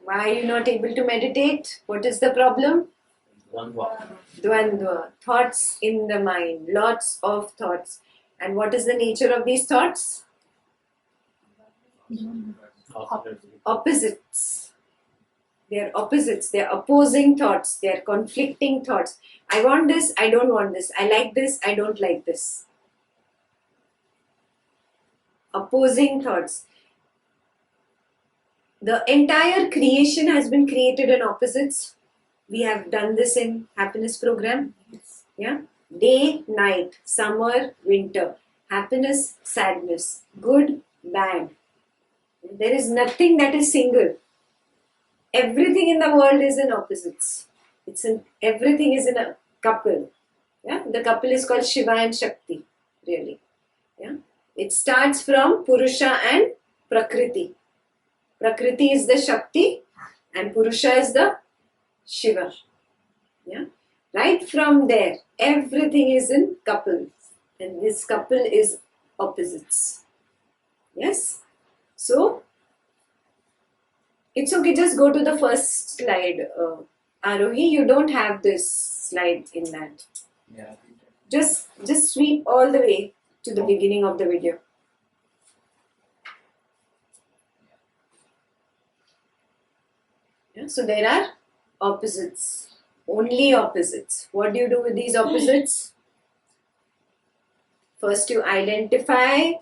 Why are you not able to meditate? What is the problem? Dvandva. Thoughts in the mind. Lots of thoughts. And what is the nature of these thoughts? Opposites. They are opposites. They are opposing thoughts. They are conflicting thoughts. I want this. I don't want this. I like this. I don't like this. Opposing thoughts. The entire creation has been created in opposites. We have done this in happiness program. Yeah. Day, night, summer, winter, happiness, sadness, good, bad. There is nothing that is single. Everything in the world is in opposites. Everything is in a couple. Yeah. The couple is called Shiva and Shakti. Really. Yeah. It starts from Purusha and Prakriti. Prakriti is the Shakti and Purusha is the Shiva. Yeah. Right from there, everything is in couples. And this couple is opposites. Yes. So, it's okay, just go to the first slide. Arohi, you don't have this slide in that. Yeah. Just sweep all the way to the beginning of the video. Yeah, so there are opposites. Only opposites. What do you do with these opposites? First you identify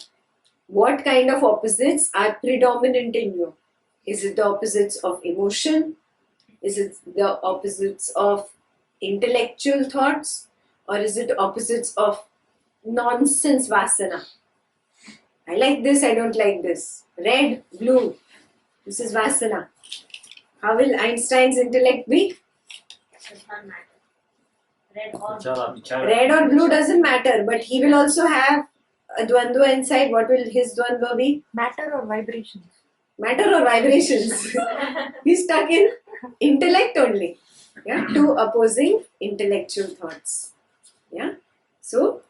what kind of opposites are predominant in you. Is it the opposites of emotion? Is it the opposites of intellectual thoughts? Or is it opposites of nonsense vasana? I like this, I don't like this. Red, blue. This is vasana. How will Einstein's intellect be? Does not matter. Red or blue doesn't matter, but he will also have a dvandva inside. What will his dvandva be? Matter or vibrations? Matter or vibrations? He's stuck in intellect only. Yeah, two opposing intellectual thoughts. Yeah, so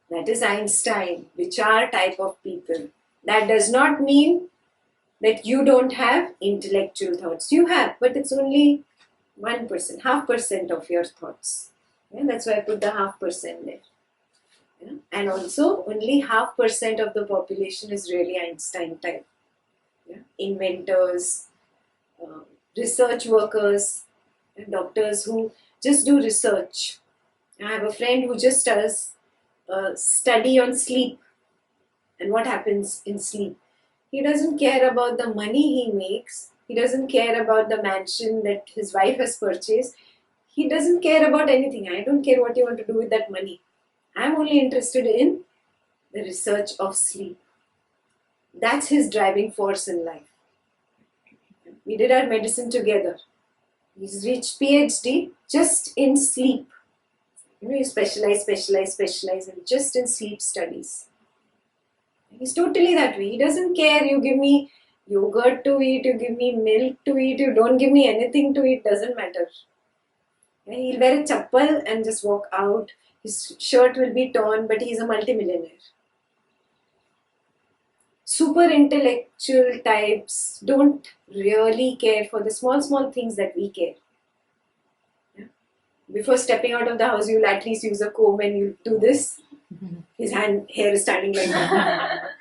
that is Einstein, Vichar type of people. That does not mean that you don't have intellectual thoughts. You have, but it's only 1%, 0.5% of your thoughts. Yeah, that's why I put the 0.5% there. Yeah? And also, only 0.5% of the population is really Einstein type. Yeah? Inventors, research workers, and doctors who just do research. I have a friend who just does a study on sleep and what happens in sleep. He doesn't care about the money he makes. He doesn't care about the mansion that his wife has purchased. He doesn't care about anything. I don't care what you want to do with that money. I'm only interested in the research of sleep. That's his driving force in life. We did our medicine together. He's reached PhD just in sleep. You specialize and just in sleep studies. He's totally that way. He doesn't care. You give me yogurt to eat, you give me milk to eat, you don't give me anything to eat, doesn't matter. He'll wear a chappal and just walk out. His shirt will be torn, but he's a multimillionaire. Super intellectual types don't really care for the small things that we care. Yeah? Before stepping out of the house, you'll at least use a comb and you'll do this. His hair is standing like that.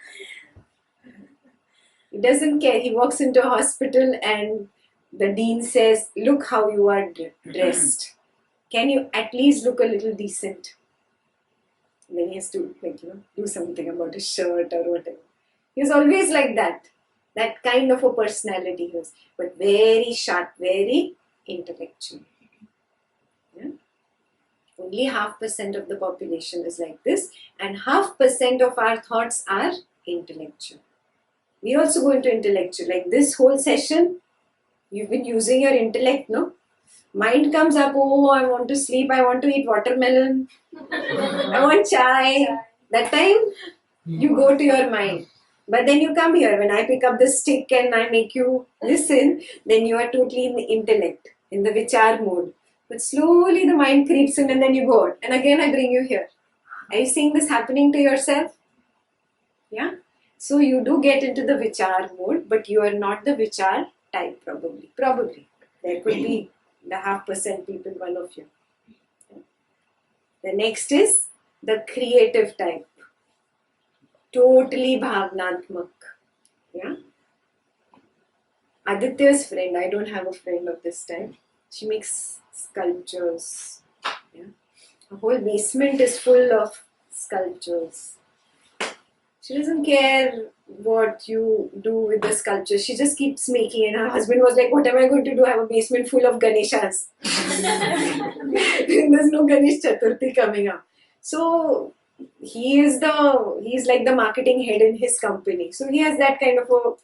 He doesn't care. He walks into a hospital and the dean says, look how you are dressed. Can you at least look a little decent? And then he has to do something about his shirt or whatever. He's always like that. That kind of a personality he was. But very sharp, very intellectual. Yeah? Only 0.5% of the population is like this. And 0.5% of our thoughts are intellectual. We also go into intellectual. Like this whole session, you've been using your intellect, no? Mind comes up, oh, I want to sleep, I want to eat watermelon, I want chai. That time, you go to your mind. But then you come here, when I pick up the stick and I make you listen, then you are totally in the intellect, in the vichar mode. But slowly the mind creeps in and then you go out. And again I bring you here. Are you seeing this happening to yourself? Yeah? So you do get into the vichar mode, but you are not the vichar type, probably. Probably. There could be the 0.5% people, one of you. The next is the creative type. Totally bhavnatmak. Yeah. Aditya's friend, I don't have a friend of this type. She makes sculptures. Yeah. The whole basement is full of sculptures. She doesn't care what you do with the sculpture. She just keeps making. And her husband was like, what am I going to do? I have a basement full of Ganeshas. There's no Ganesh Chaturthi coming up. So he's like the marketing head in his company. So he has that kind of a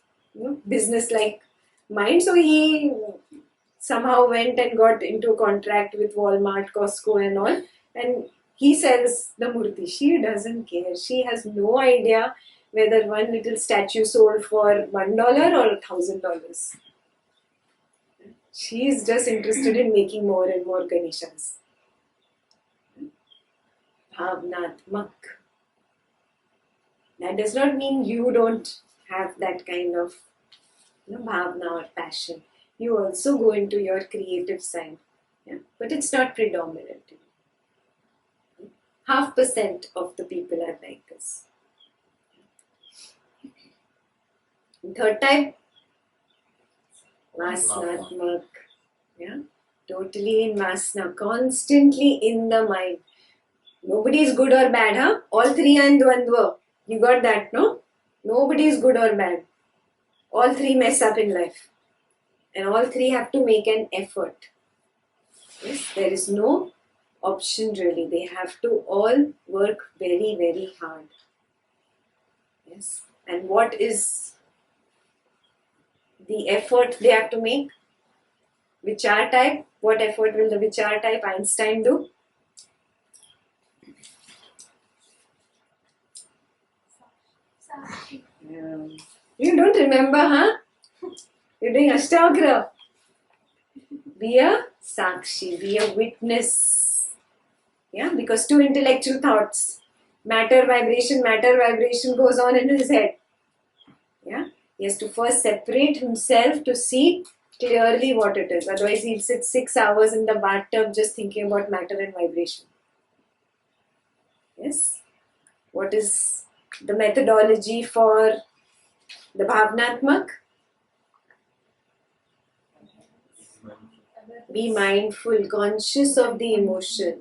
business-like mind. So he somehow went and got into a contract with Walmart, Costco and all. And he sells the murti. She doesn't care. She has no idea whether one little statue sold for $1 or $1,000. She is just interested in making more and more Ganeshas. Bhavnatmak. That does not mean you don't have that kind of bhavna or passion. You also go into your creative side. Yeah? But it's not predominant. 0.5% of the people are like this. Third type, Vasnatmak. Yeah? Totally in Vasna, constantly in the mind. Nobody is good or bad, huh? All three are in Dvandva. You got that, no? Nobody is good or bad. All three mess up in life. And all three have to make an effort. Yes, there is no option really. They have to all work very, very hard. Yes. And what is the effort they have to make? Vichar type. What effort will the Vichar type Einstein do? You don't remember, huh? You're doing Ashtagra. Be a Sakshi, be a witness. Yeah, because two intellectual thoughts. Matter, vibration goes on in his head. Yeah, he has to first separate himself to see clearly what it is. Otherwise, he'll sit 6 hours in the bathtub just thinking about matter and vibration. Yes. What is the methodology for the Bhavnatmak? Be mindful, conscious of the emotion.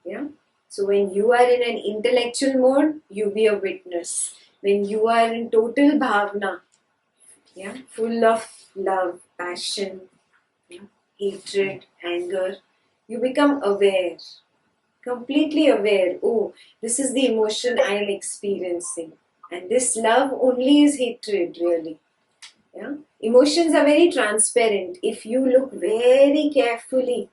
Yeah. So when you are in an intellectual mode, you be a witness. When you are in total bhavna, yeah, full of love, passion, hatred, anger, you become aware, completely aware. Oh, this is the emotion I am experiencing. And this love only is hatred, really. Yeah? Emotions are very transparent. If you look very carefully,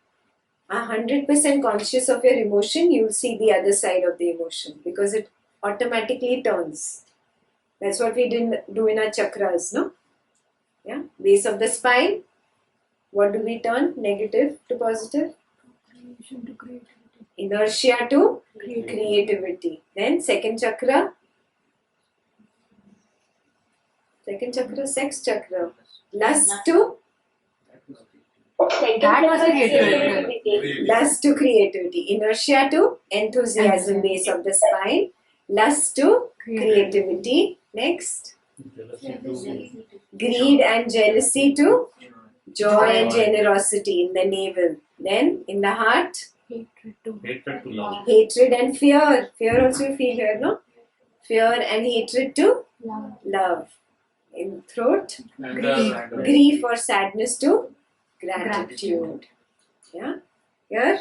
100% conscious of your emotion, you'll see the other side of the emotion because it automatically turns. That's what we do in our chakras, no? Yeah? Base of the spine. What do we turn? Negative to positive? Inertia to creativity. Then second chakra. Second chakra, sex chakra. Lust to? Lust to creativity. Inertia to enthusiasm, base of the spine. Lust to creativity. Next. Greed and jealousy to joy and generosity in the navel. Then in the heart. Hatred to love. Hatred and fear. Fear also you feel here, no? Fear and hatred to love. In throat. Grief or sadness to gratitude. Yeah. Here.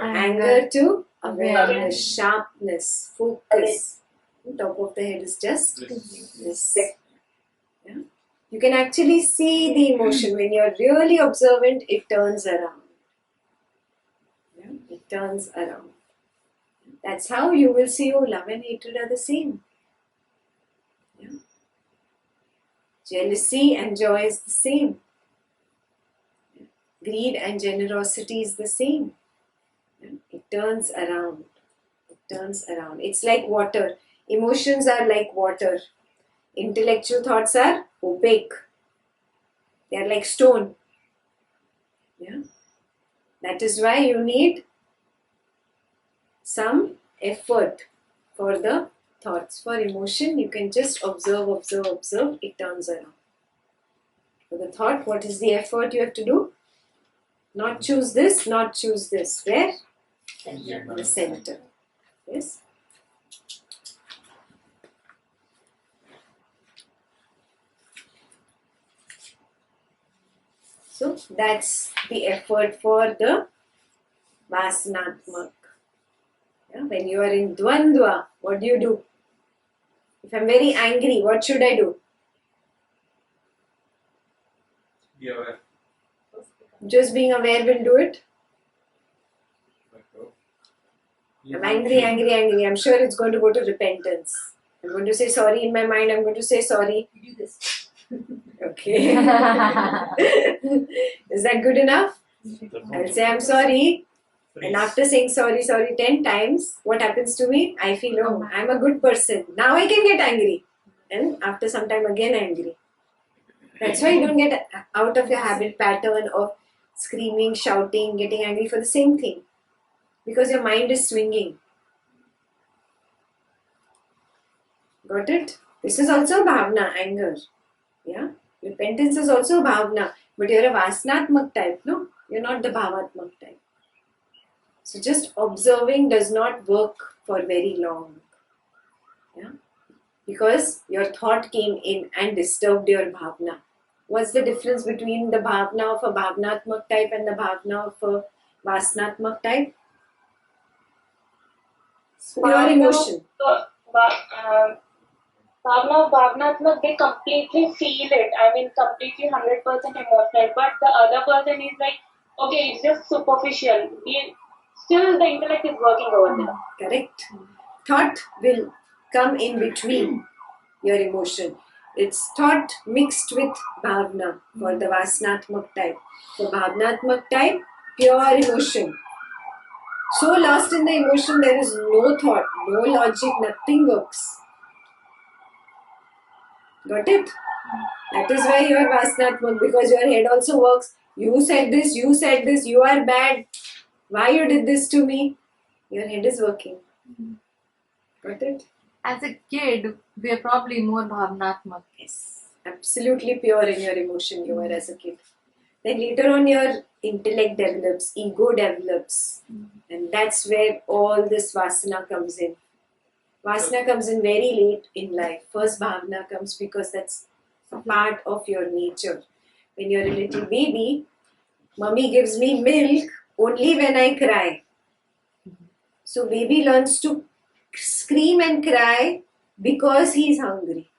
Anger to awareness, sharpness, focus. On top of the head is just this. Yeah? You can actually see the emotion. When you're really observant, it turns around. Yeah? It turns around. That's how you will see, oh, love and hatred are the same. Yeah? Jealousy and joy is the same. Greed and generosity is the same. It turns around. It turns around. It's like water. Emotions are like water. Intellectual thoughts are opaque. They are like stone. Yeah. That is why you need some effort for the thoughts. For emotion, you can just observe, it turns around. For the thought, what is the effort you have to do? Not choose this, not choose this. Where? The center. Yes. So that's the effort for the Vasanatmak. Yeah? When you are in Dvandva, what do? If I'm very angry, what should I do? Be aware. Just being aware will do it. I'm angry. I'm sure it's going to go to repentance. I'm going to say sorry in my mind. I'm going to say sorry. Do this. Okay. Is that good enough? I'll say I'm sorry. And after saying sorry 10 times, what happens to me? I feel, oh, I'm a good person. Now I can get angry. And after some time again angry. That's why you don't get out of your habit pattern of screaming, shouting, getting angry for the same thing. Because your mind is swinging. Got it? This is also bhavna, anger. Yeah? Repentance is also bhavna. But you're a vasanatmak type, no? You're not the bhavatmak type. So just observing does not work for very long. Yeah? Because your thought came in and disturbed your bhavna. What's the difference between the bhavna of a bhavnatmak type and the bhavna of a vasanatmak type? Pure emotion. Bhavnatmak, they completely feel it. I mean, completely 100% emotional. But the other person is like, okay, it's just superficial. Still, the intellect is working over there. Correct. Thought will come in between your emotion. It's thought mixed with bhavna for the vasanatmak type. For bhavnatmak type, pure emotion. So lost in the emotion, there is no thought, no logic, nothing works. Got it? That is why you are vasanatmak, because your head also works. You said this, you are bad. Why you did this to me? Your head is working. Got it? As a kid, we are probably more bhavnatmak. Yes. Absolutely pure in your emotion you were as a kid. Then later on your intellect develops, ego develops. And that's where all this vasana comes in. Vasana comes in very late in life. First bhavna comes because that's a part of your nature. When you're a little baby, mommy gives me milk only when I cry. So baby learns to scream and cry because he's hungry.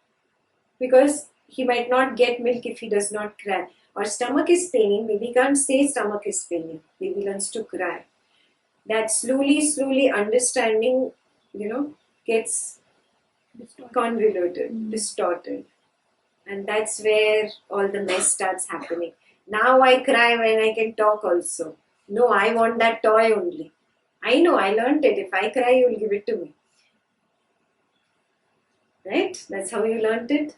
Because he might not get milk if he does not cry. Or stomach is paining, baby can't say stomach is paining. Baby learns to cry. That slowly understanding, gets convoluted, distorted. And that's where all the mess starts happening. Now I cry when I can talk also. No, I want that toy only. I know, I learned it. If I cry, you'll give it to me. Right? That's how you learned it.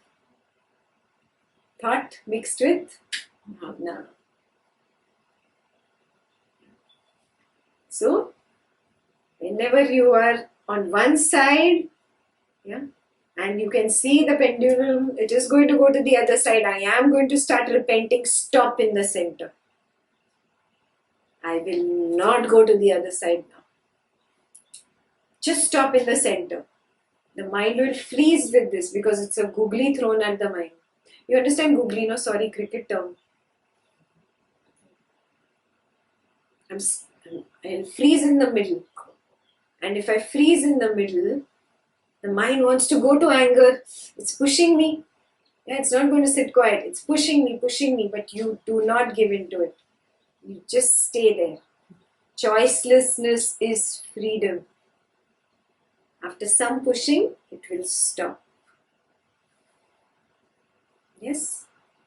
Thought mixed with bhavna. So, whenever you are on one side, and you can see the pendulum, it is going to go to the other side. I am going to start repenting. Stop in the center. I will not go to the other side now. Just stop in the center. The mind will freeze with this because it's a googly thrown at the mind. You understand googly? No, sorry, cricket term. I'll freeze in the middle. And if I freeze in the middle, the mind wants to go to anger. It's pushing me. Yeah, it's not going to sit quiet. It's pushing me, but you do not give in to it. You just stay there. Choicelessness is freedom. After some pushing, it will stop. Yes?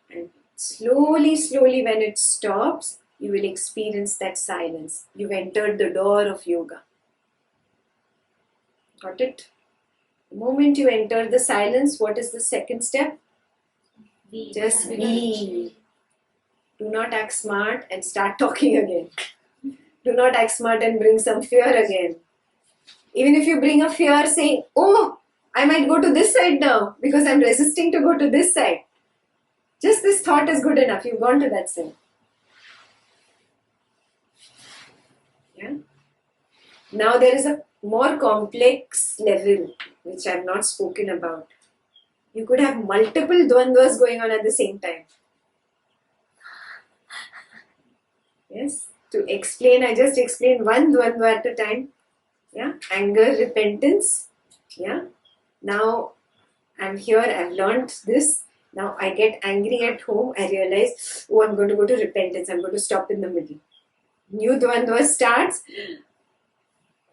And slowly, when it stops, you will experience that silence. You've entered the door of yoga. Got it? The moment you enter the silence, what is the second step? Just be. Do not act smart and start talking again. Do not act smart and bring some fear again. Even if you bring a fear saying, oh, I might go to this side now because I'm resisting to go to this side. Just this thought is good enough. You've gone to that side. Yeah. Now there is a more complex level which I have not spoken about. You could have multiple dvandvas going on at the same time. Yes. To explain, I just explained one dvandva at a time. Yeah. Anger, repentance. Yeah. Now I'm here, I've learned this. Now I get angry at home. I realize, oh, I'm going to go to repentance. I'm going to stop in the middle. New dvandva starts.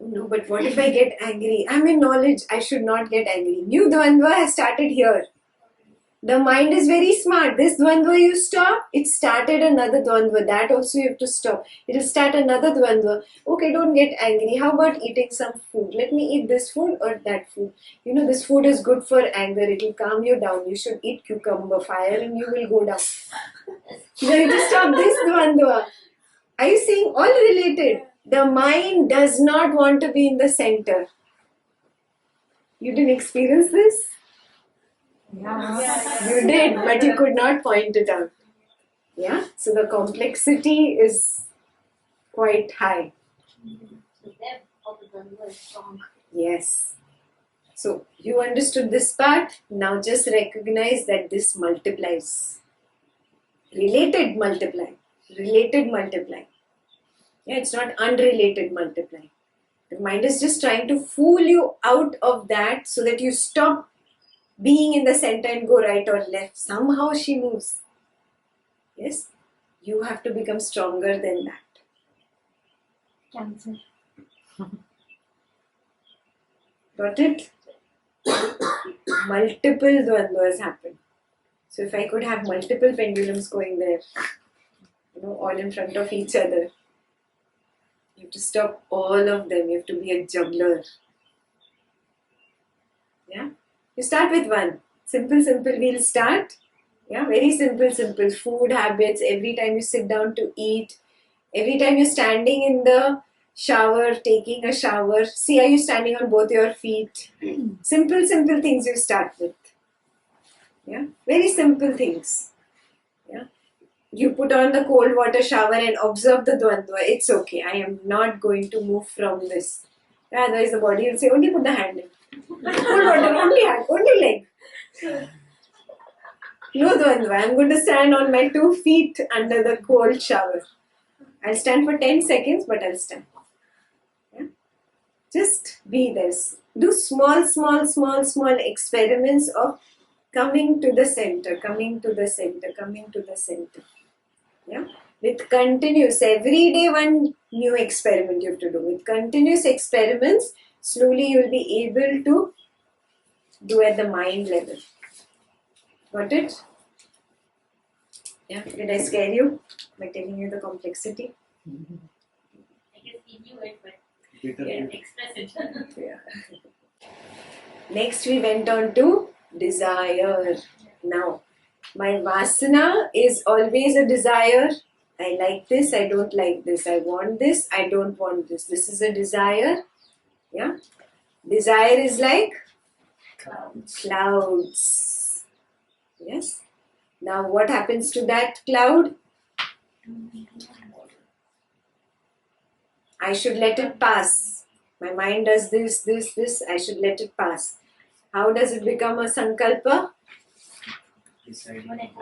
Oh, no, but what if I get angry? I'm in knowledge. I should not get angry. New dvandva has started here. The mind is very smart. This dvandva you stop, it started another dvandva. That also you have to stop. It will start another dvandva. Okay, don't get angry. How about eating some food? Let me eat this food or that food. You know, this food is good for anger. It will calm you down. You should eat cucumber fire and you will go down. You have to stop this dvandva. Are you seeing? All related. The mind does not want to be in the center. You didn't experience this? Yeah. You did, but you could not point it out. Yeah? So the complexity is quite high. Yes. So you understood this part. Now just recognize that this multiplies. Related multiply. Related multiply. Yeah, it's not unrelated multiply. The mind is just trying to fool you out of that so that you stop being in the center and go right or left. Somehow she moves. Yes? You have to become stronger than that. Cancer. Got it? Multiple dvandvas happen. So if I could have multiple pendulums going there, all in front of each other, you have to stop all of them. You have to be a juggler. Yeah? You start with one. Simple, we'll start. Yeah, very simple. Food habits, every time you sit down to eat, every time you're standing in the shower, taking a shower, see, are you standing on both your feet? Simple things you start with. Yeah, very simple things. Yeah, you put on the cold water shower and observe the dvandva. It's okay. I am not going to move from this. Yeah, otherwise the body will say, only put the hand in. Cold water, only hand, only leg. No dvandva. I'm going to stand on my 2 feet under the cold shower. I'll stand for 10 seconds, but I'll stand. Yeah? Just be there. Do small experiments of coming to the center. Yeah? With continuous, every day one new experiment you have to do. With continuous experiments, slowly you will be able to do at the mind level. Got it? Yeah. Did I scare you by telling you the complexity? I guess he knew it, but he didn't express it. Yeah. Next we went on to desire. Now, my vasana is always a desire. I like this, I don't like this. I want this, I don't want this. This is a desire. Yeah. Desire is like clouds. Yes. Now what happens to that cloud? I should let it pass. My mind does this. I should let it pass. How does it become a sankalpa?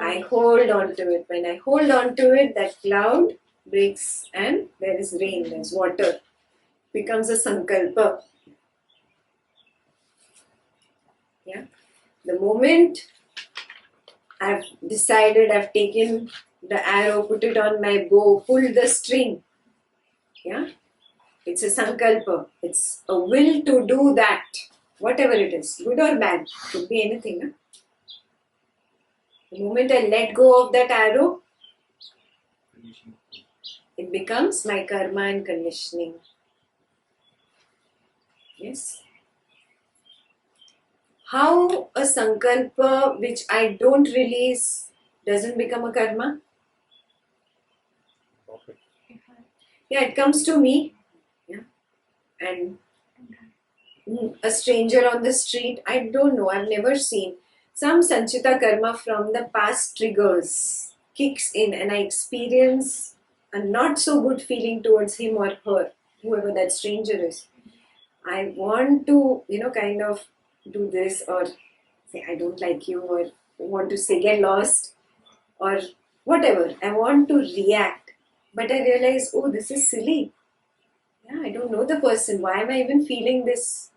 I hold on to it. When I hold on to it, that cloud breaks and there is rain, there's water. Becomes a sankalpa. Yeah. The moment I've decided, I've taken the arrow, put it on my bow, pulled the string. Yeah. It's a sankalpa. It's a will to do that. Whatever it is, good or bad, could be anything. Huh? The moment I let go of that arrow, it becomes my karma and conditioning. Yes. How a sankalpa which I don't release doesn't become a karma? Yeah, it comes to me. Yeah. And a stranger on the street, I don't know, I've never seen. Some Sanchita karma from the past triggers kicks in and I experience a not so good feeling towards him or her, whoever that stranger is. I want to, kind of do this or say I don't like you or want to say get lost or whatever. I want to react. But I realize, oh, this is silly. Yeah, I don't know the person. Why am I even feeling this?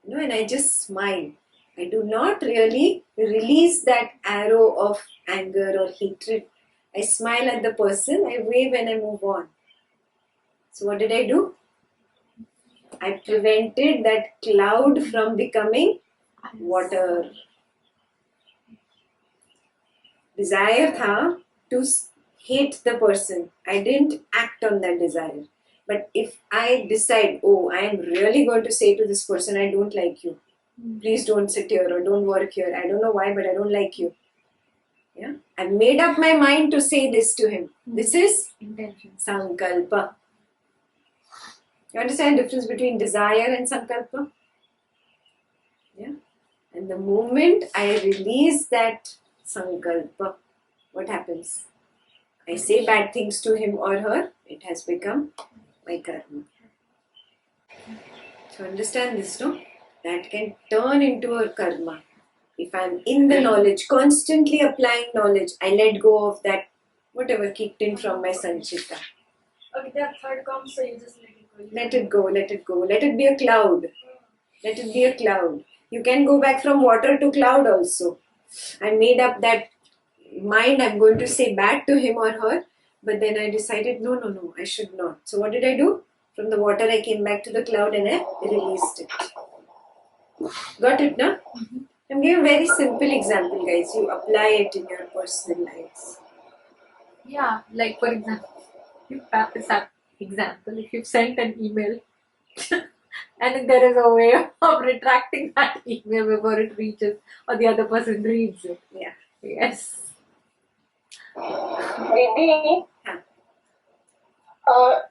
And I just smile. I do not really release that arrow of anger or hatred. I smile at the person, I wave and I move on. So what did I do? I prevented that cloud from becoming water. Desire tha to hate the person. I didn't act on that desire. But if I decide, oh, I am really going to say to this person, I don't like you. Please don't sit here or don't work here. I don't know why, but I don't like you. Yeah, I made up my mind to say this to him. This is Intention. sankalpa. You understand the difference between desire and sankalpa? Yeah. And the moment I release that sankalpa, what happens? I say bad things to him or her, it has become my karma. So understand this, no? That can turn into a karma. If I'm in the knowledge, constantly applying knowledge, I let go of that whatever kicked in from my sanchita. Okay, that third comes, so you just let it go. Let it go, let it go. Let it be a cloud. Let it be a cloud. You can go back from water to cloud also. I made up that mind I'm going to say bad to him or her, but then I decided no, I should not. So what did I do? From the water I came back to the cloud and I released it. Got it, no? I'm giving a very simple example, guys. You apply it in your personal lives. Yeah, like for example, if you've sent an email and there is a way of retracting that email before it reaches or the other person reads it. Yeah. Yes. Riddhi,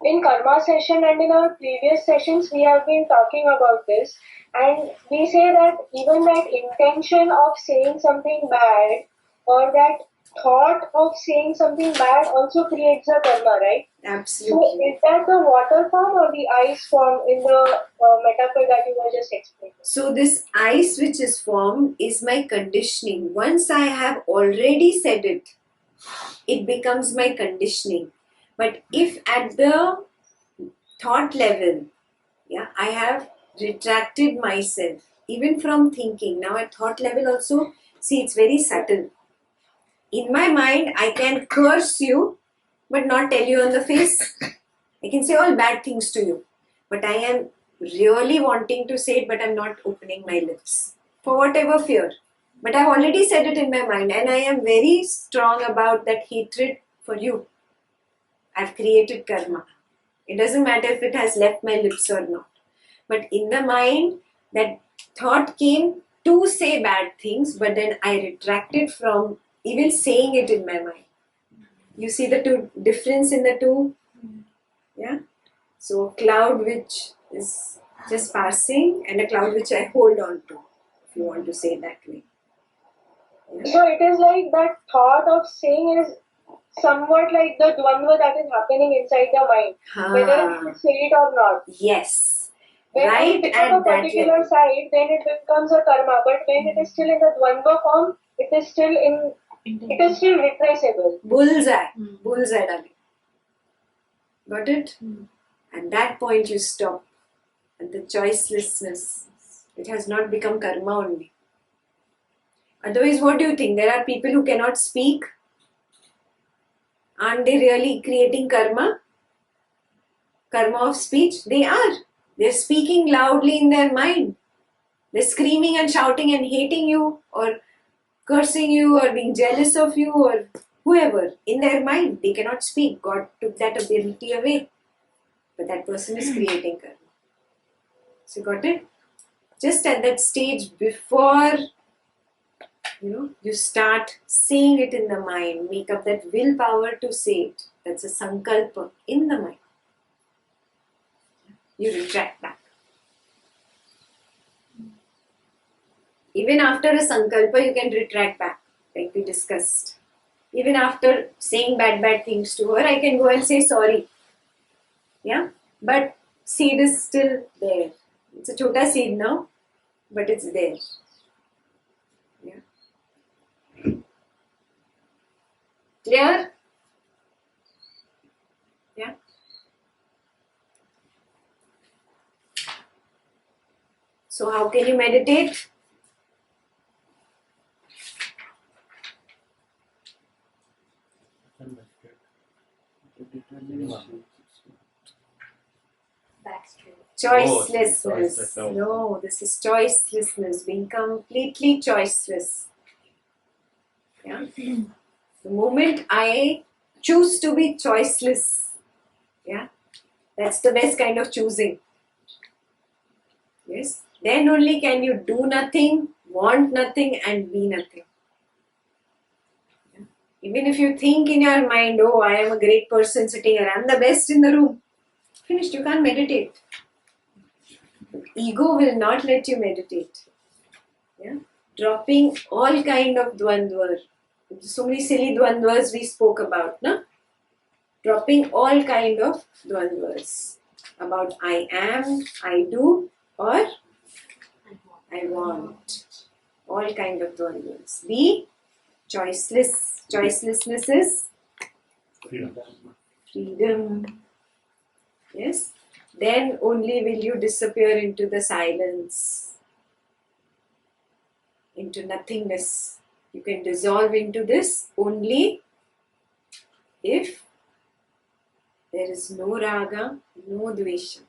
in karma session and in our previous sessions, we have been talking about this, and we say that even that intention of saying something bad or that thought of saying something bad also creates a karma, right? Absolutely. So is that the water form or the ice form in the metaphor that you were just explaining? So this ice which is formed is my conditioning. Once I have already said it, it becomes my conditioning. But if at the thought level, yeah, I have retracted myself, even from thinking. Now at thought level also, see, it's very subtle. In my mind, I can curse you, but not tell you on the face. I can say all bad things to you, but I am really wanting to say it, but I'm not opening my lips for whatever fear. But I've already said it in my mind, and I am very strong about that hatred for you. I've created karma. It doesn't matter if it has left my lips or not. But in the mind, that thought came to say bad things, but then I retracted from even saying it in my mind. You see the two difference in the two? Yeah. So a cloud which is just passing and a cloud which I hold on to, if you want to say it that way. Yeah. So it is like that thought of saying is somewhat like the dvandva that is happening inside the mind, whether you should say it or not. Yes. When Right you pick at up a that particular level. side, then it becomes a karma. But when it is still in the dvandva form, it is still retraceable. Bullseye. Bullseye, darling. Got it? At that point you stop. At the choicelessness. It has not become karma only. Otherwise, what do you think? There are people who cannot speak. Aren't they really creating karma? Karma of speech? They are. They're speaking loudly in their mind. They're screaming and shouting and hating you or cursing you or being jealous of you or whoever. In their mind, they cannot speak. God took that ability away. But that person is creating karma. So got it? Just at that stage before you start saying it in the mind, make up that willpower to say it. That's a sankalpa in the mind. you retract back. Even after a sankalpa, you can retract back, like we discussed. Even after saying bad things to her, I can go and say sorry. Yeah? But seed is still there. It's a chota seed now, but it's there. Yeah. Clear? Yeah. So how can you meditate? Backstreet. Choicelessness. choiceless. No, this is choicelessness, being completely choiceless. Yeah. The moment I choose to be choiceless, yeah, that's the best kind of choosing. Yes. Then only can you do nothing, want nothing, and be nothing. Yeah. Even if you think in your mind, oh, I am a great person sitting here, I'm the best in the room. Finished, you can't meditate. Ego will not let you meditate. Yeah? Dropping all kind of dvandva. So many silly dvandvas we spoke about, no? Dropping all kind of dvandvas about I am, I do, or I want. All kind of dvandvas. Be choiceless. Choicelessness is freedom. Yes? Then only will you disappear into the silence, into nothingness. You can dissolve into this only if there is no raga, no dvesha.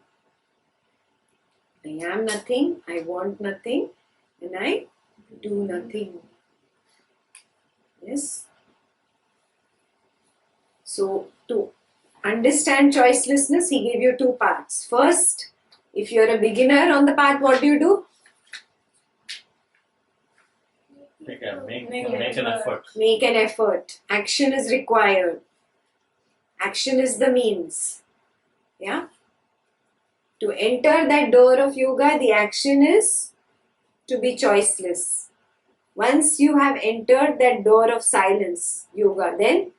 I am nothing, I want nothing, and I do nothing. Yes? So, to understand choicelessness, he gave you two paths. First, if you are a beginner on the path, what do? Make an effort. Make an effort. Action is required. Action is the means. Yeah? To enter that door of yoga, the action is to be choiceless. Once you have entered that door of silence, yoga, then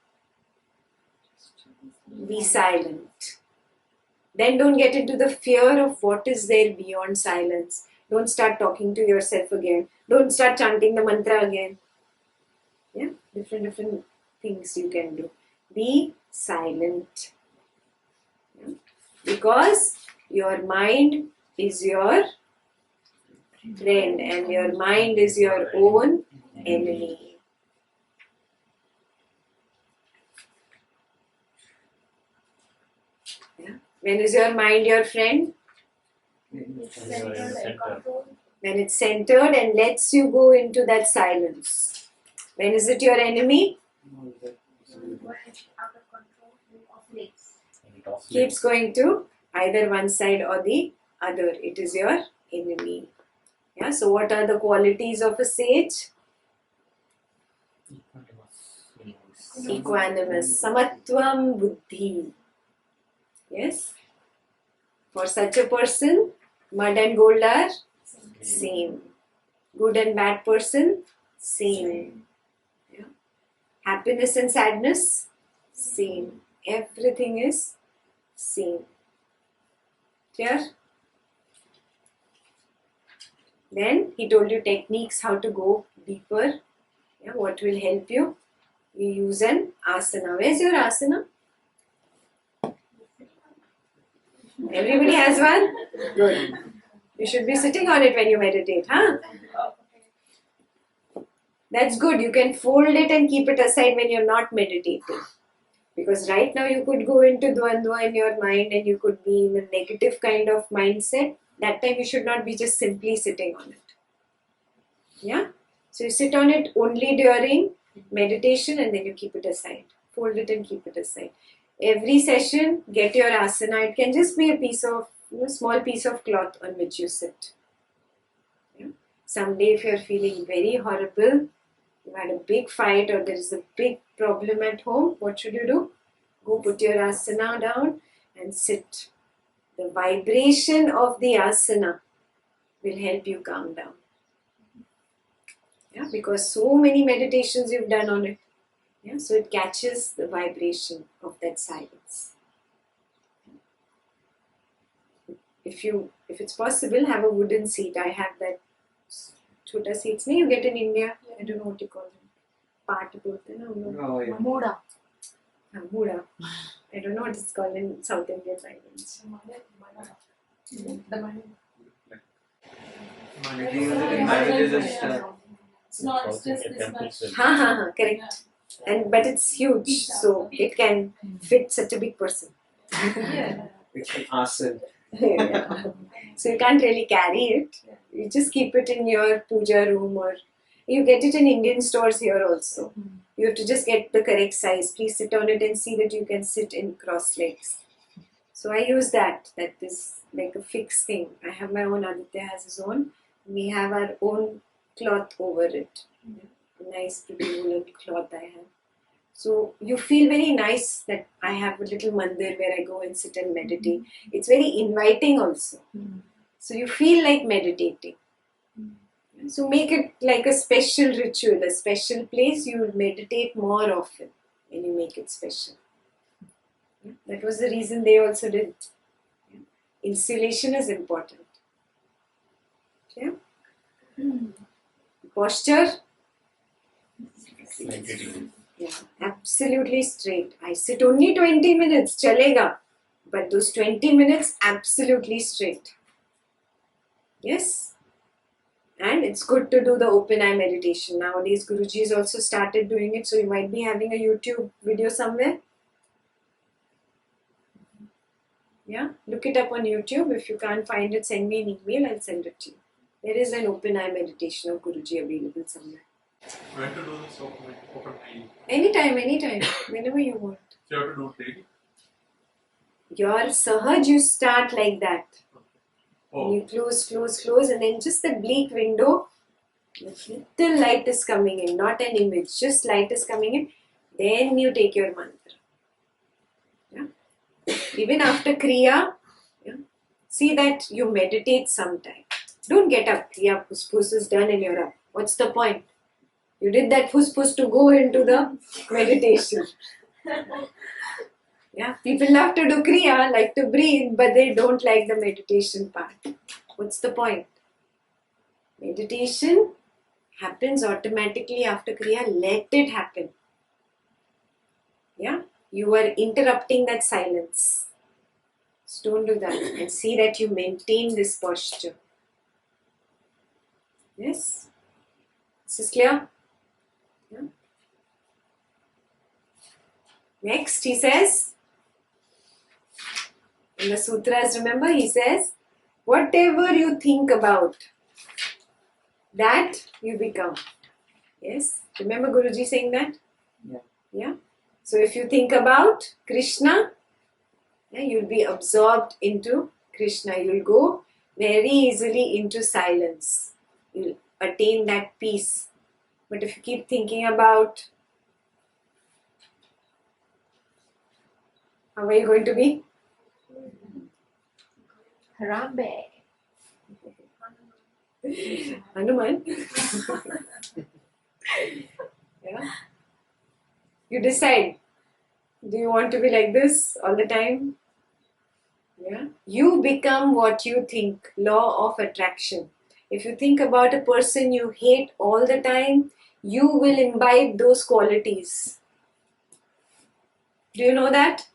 be silent. Then don't get into the fear of what is there beyond silence. Don't start talking to yourself again. Don't start chanting the mantra again. Yeah, different things you can do. Be silent. Yeah? Because your mind is your friend and your mind is your own enemy. Yeah? When is your mind your friend? When it's centered and lets you go into that silence. When is it your enemy? Out of control, oscillates. Keeps going to either one side or the other. It is your enemy. Yeah. So what are the qualities of a sage? Equanimous. Samatvam buddhi. Yes. For such a person, mud and gold are same. Good and bad person, same. Yeah. Happiness and sadness, same. Everything is same. Clear? Then he told you techniques how to go deeper. Yeah, what will help you? You use an asana. Where's your asana? Everybody has one? Good. You should be sitting on it when you meditate, huh? That's good. You can fold it and keep it aside when you're not meditating. Because right now you could go into dvandva in your mind and you could be in a negative kind of mindset. That time you should not be just simply sitting on it. Yeah? So you sit on it only during meditation and then you keep it aside. Fold it and keep it aside. Every session, get your asana. It can just be a piece of, small piece of cloth on which you sit. Yeah? Someday if you're feeling very horrible, you had a big fight or there is a big problem at home, what should you do? Go put your asana down and sit. the vibration of the asana will help you calm down. Yeah, because so many meditations you've done on it. Yeah, so it catches the vibration of that silence. If it's possible, have a wooden seat. I have that chota seats you get in India. I don't know what you call them. Part bolte na hum log. Oh, yeah. Moda. Muda. I don't know what it's called in South Indian islands. It's not, it's just this much. Correct. But it's huge, so it can fit such a big person. It's an asana. Yeah. So you can't really carry it. You just keep it in your puja room, or you get it in Indian stores here also. You have to just get the correct size. Please sit on it and see that you can sit in cross legs. So I use that is like a fixed thing. I have my own, Aditya has his own. We have our own cloth over it. A nice pretty woolen cloth I have. So you feel very nice that I have a little mandir where I go and sit and meditate. It's very inviting also. So you feel like meditating. So make it like a special ritual, a special place. You will meditate more often when you make it special. That was the reason they also did. Installation is important. Yeah? Posture. Yeah, absolutely straight. I sit only 20 minutes, chalega. But those 20 minutes, absolutely straight. Yes? And it's good to do the open eye meditation. Nowadays, Guruji has also started doing it, so you might be having a YouTube video somewhere. Yeah, look it up on YouTube. If you can't find it, send me an email, I'll send it to you. There is an open eye meditation of Guruji available somewhere. When to do this open eye? Anytime, whenever you want. So you have to do it daily? Your Sahaj, you start like that. Oh. And you close, and then just the bleak window, little light is coming in, not an image, just light is coming in. Then you take your mantra. Yeah? Even after Kriya, see that you meditate sometime. Don't get up. Kriya Puspus is done and you're up. What's the point? You did that Puspus to go into the meditation. Yeah, people love to do Kriya, like to breathe, but they don't like the meditation part. What's the point? Meditation happens automatically after Kriya. Let it happen. Yeah, you are interrupting that silence. So don't do that, and see that you maintain this posture. Yes? This is clear? Yeah. Next, he says, in the sutras, remember, he says, whatever you think about, that you become. Yes? Remember Guruji saying that? Yeah. Yeah? So if you think about Krishna, you'll be absorbed into Krishna. You'll go very easily into silence. You'll attain that peace. But if you keep thinking about, how are you going to be? Harambe. Hanuman. Yeah. You decide. Do you want to be like this all the time? Yeah. You become what you think. Law of attraction. If you think about a person you hate all the time, you will imbibe those qualities. Do you know that?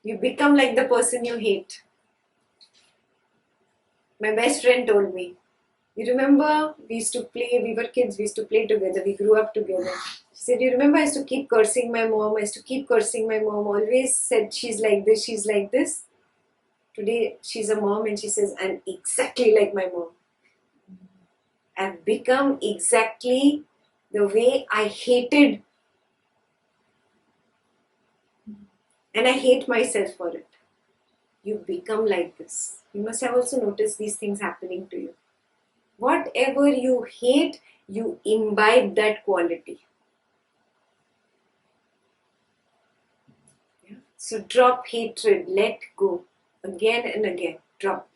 You become like the person you hate. My best friend told me, you remember we used to play, we were kids, we used to play together, we grew up together. She said, you remember I used to keep cursing my mom, always said she's like this, she's like this. Today she's a mom and she says, I'm exactly like my mom. I've become exactly the way I hated. And I hate myself for it. You become like this. You must have also noticed these things happening to you. Whatever you hate, you imbibe that quality. Yeah? So drop hatred, let go. Again and again. Drop.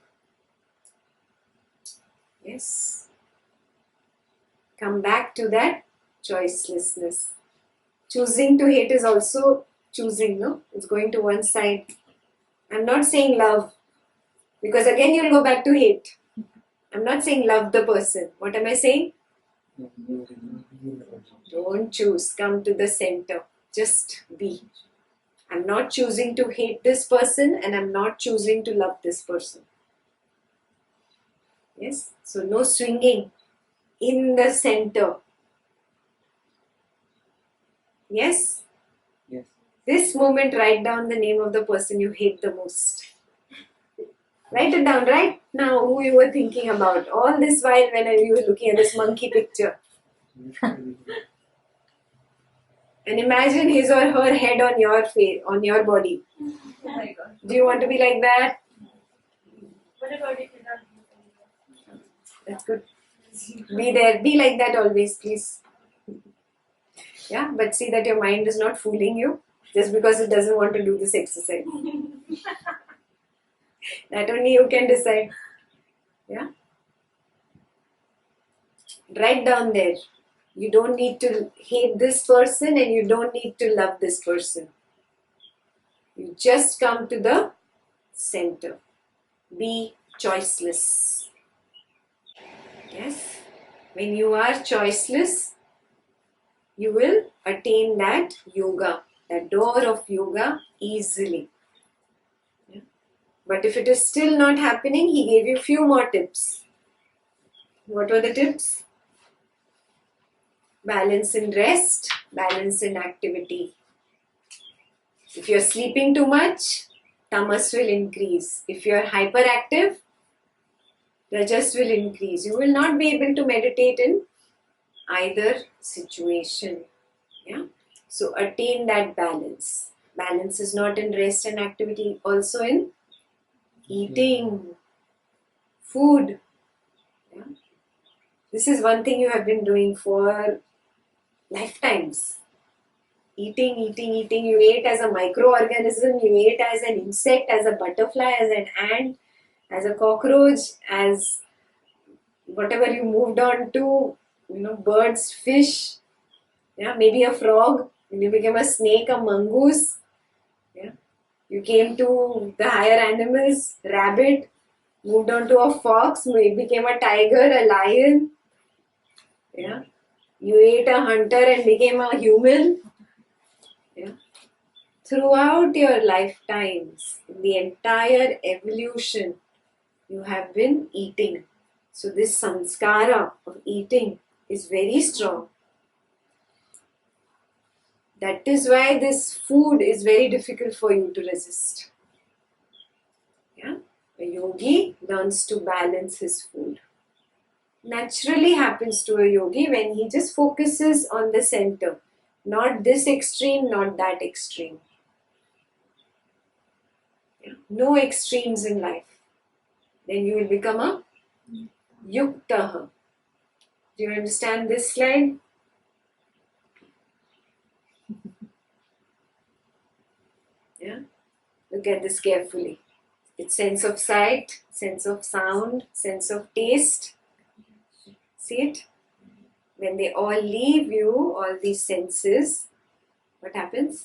Yes. Come back to that choicelessness. Choosing to hate is also choosing, no? It's going to one side. I'm not saying love, because again you'll go back to hate. I'm not saying love the person. What am I saying? Don't choose. Come to the center. Just be. I'm not choosing to hate this person and I'm not choosing to love this person. Yes? So no swinging. In the center. Yes? Yes. This moment, write down the name of the person you hate the most. Write it down right now who you were thinking about. All this while when you were looking at this monkey picture. And imagine his or her head on your face, on your body. Oh my god. Do you want to be like that? What about if you're not? That's good. Be there. Be like that always, please. Yeah, but see that your mind is not fooling you just because it doesn't want to do this exercise. That only you can decide. Yeah. Write down there. You don't need to hate this person and you don't need to love this person. You just come to the center. Be choiceless. Yes. When you are choiceless, you will attain that yoga, that door of yoga easily. Yeah. But if it is still not happening, he gave you few more tips. What were the tips? Balance in rest, balance in activity. If you're sleeping too much, tamas will increase. If you're hyperactive, rajas will increase. You will not be able to meditate in either situation. Yeah. So attain that balance. Balance is not in rest and activity, also in eating, food. Yeah. This is one thing you have been doing for lifetimes. Eating, eating, eating. You ate as a microorganism, you ate as an insect, as a butterfly, as an ant, as a cockroach, as whatever you moved on to, birds, fish, yeah, maybe a frog. When you became a snake, a mongoose, yeah. You came to the higher animals, rabbit, moved on to a fox, became a tiger, a lion, yeah. You ate a hunter and became a human. Yeah. Throughout your lifetimes, in the entire evolution, you have been eating. So this samskara of eating is very strong. That is why this food is very difficult for you to resist. Yeah? A yogi learns to balance his food. Naturally happens to a yogi when he just focuses on the center. Not this extreme, not that extreme. Yeah? No extremes in life. Then you will become a yuktaha. Do you understand this slide? Yeah? Look at this carefully. It's sense of sight, sense of sound, sense of taste. See it? When they all leave you, all these senses, what happens?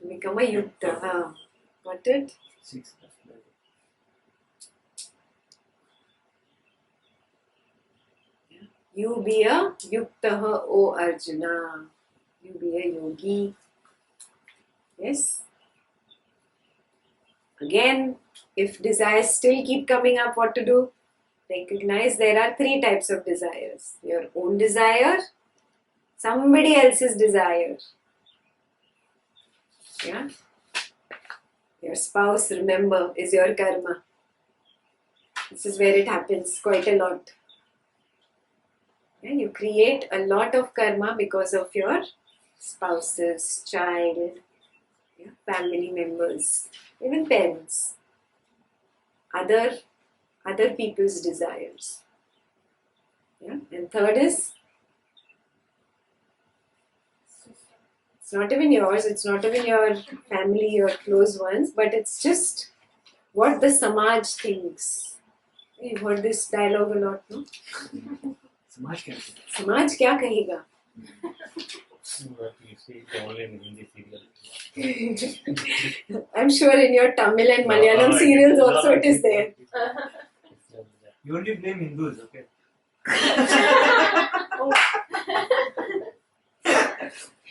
You become a yukta. Got it? You be a yukta, O Arjuna. You be a yogi. Yes? Again, if desires still keep coming up, what to do? Recognize there are three types of desires. Your own desire, somebody else's desire. Yeah? Your spouse, remember, is your karma. This is where it happens quite a lot. Yeah? You create a lot of karma because of your spouses, child, yeah? Family members, even parents. Other people's desires. Yeah? And third is It's not even yours, it's not even your family, your close ones, but it's just what the Samaj thinks. You've heard this dialogue a lot, no? समाज क्या है? Samaj kya kahega? But you see it only in Hindi serial. I'm sure in your Tamil and Malayalam serials also it is there. You only blame Hindus, okay?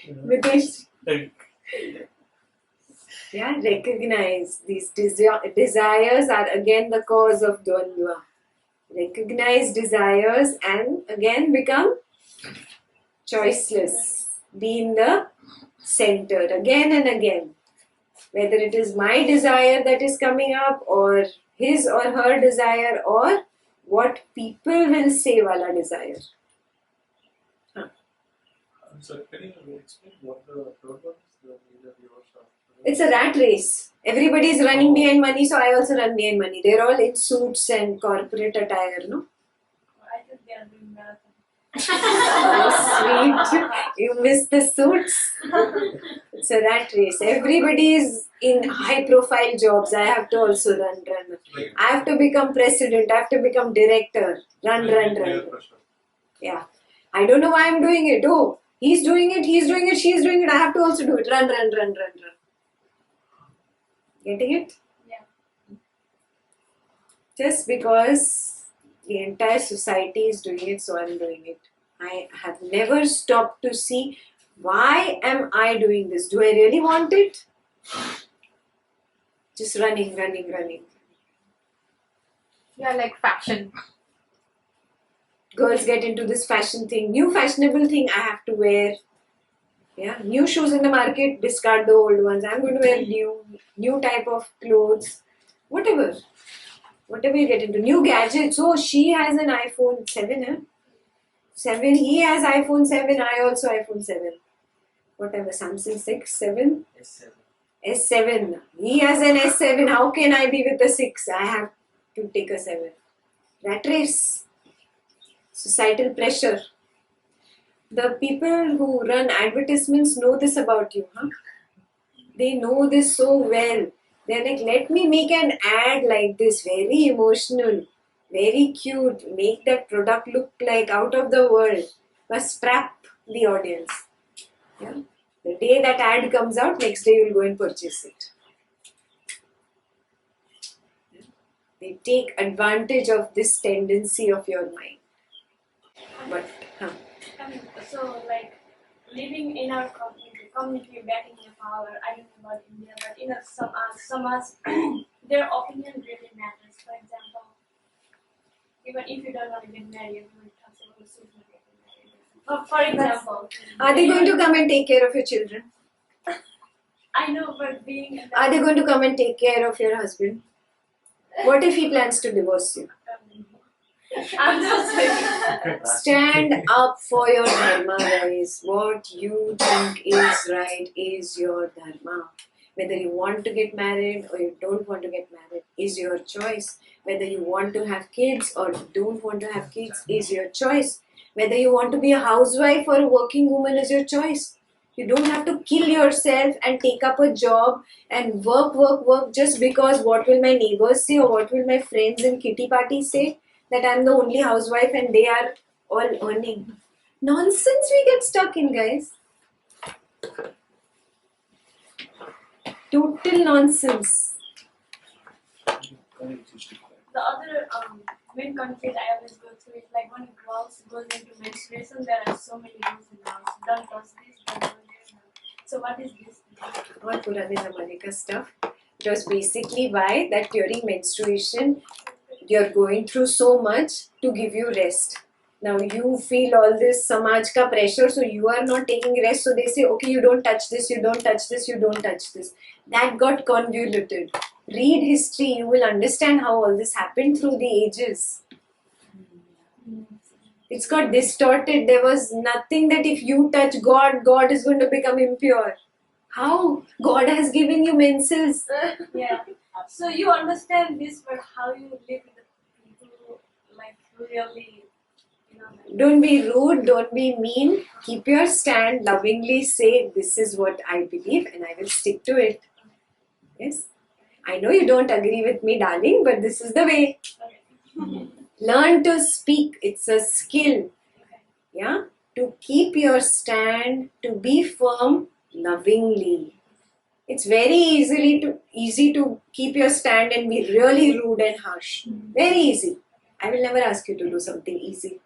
Mitesh, yeah, recognize these desires are again the cause of Dvandva. Recognize desires and again become choiceless. Be in the center again and again. Whether it is my desire that is coming up or his or her desire or what people will say wala desire. I'm sorry, can you explain what the third one is? The major viewers are. It's a rat race. Everybody is running behind money, so I also run behind money. They're all in suits and corporate attire, no? I think they are doing marathon. Oh, sweet. You missed the suits. It's a rat race. Everybody is in high profile jobs. I have to also run. Like, I have to become president. I have to become director. Run. peer pressure. Yeah. I don't know why I'm doing it. Oh, he's doing it, she's doing it. I have to also do it. Run. Getting it? Yeah. Just because the entire society is doing it, so I'm doing it. I have never stopped to see why am I doing this? Do I really want it? Just running. Yeah, like fashion. Girls get into this fashion thing, new fashionable thing I have to wear. Yeah, new shoes in the market, discard the old ones. I'm going to wear new type of clothes. Whatever you get into. New gadgets. Oh, she has an iPhone 7, huh? 7. He has iPhone 7. I also iPhone 7. Whatever, Samsung 6, 7. S7. S7. He has an S7. How can I be with a 6? I have to take a 7. Rat race. Societal pressure. The people who run advertisements know this about you, huh? They know this so well. They're like, let me make an ad like this, very emotional, very cute, make that product look like out of the world, but trap the audience. Yeah? The day that ad comes out, next day you'll go and purchase it. They take advantage of this tendency of your mind. But, So, like, living in our community back in Nepal, or I don't know about India, but in some us, their opinion really matters. For example, even if you don't want to get married, you will talk about the social getting married. For example, are they going to come and take care of your children? I know, but being in Are they going to come and take care of your husband? What if he plans to divorce you? I'm just saying. Stand up for your dharma, guys. What you think is right is your dharma. Whether you want to get married or you don't want to get married is your choice. Whether you want to have kids or don't want to have kids is your choice. Whether you want to be a housewife or a working woman is your choice. You don't have to kill yourself and take up a job and work just because what will my neighbors say or what will my friends in kitty party say that I'm the only housewife and they are all earning. Nonsense we get stuck in, guys. Total nonsense. The other main conflict I always go through is like when girls goes into menstruation, there are so many rules in the house. Don't touch this, don't do this. So what is this? All Purane Zamane ka stuff. It was basically why that during menstruation you're going through so much to give you rest. Now you feel all this samaj ka pressure, so you are not taking rest. So they say, okay, you don't touch this, you don't touch this, you don't touch this. That got convoluted. Read history, you will understand how all this happened through the ages. It's got distorted. There was nothing that if you touch God, God is going to become impure. How? God has given you menses. Yeah. So you understand this, but how you live with the people who like really, in our life. Don't be rude, don't be mean. Keep your stand, lovingly say, this is what I believe and I will stick to it. Yes? I know you don't agree with me, darling, but this is the way. Okay. Learn to speak. It's a skill. Yeah? To keep your stand, to be firm, lovingly. It's very easy to keep your stand and be really rude and harsh. Very easy. I will never ask you to do something easy.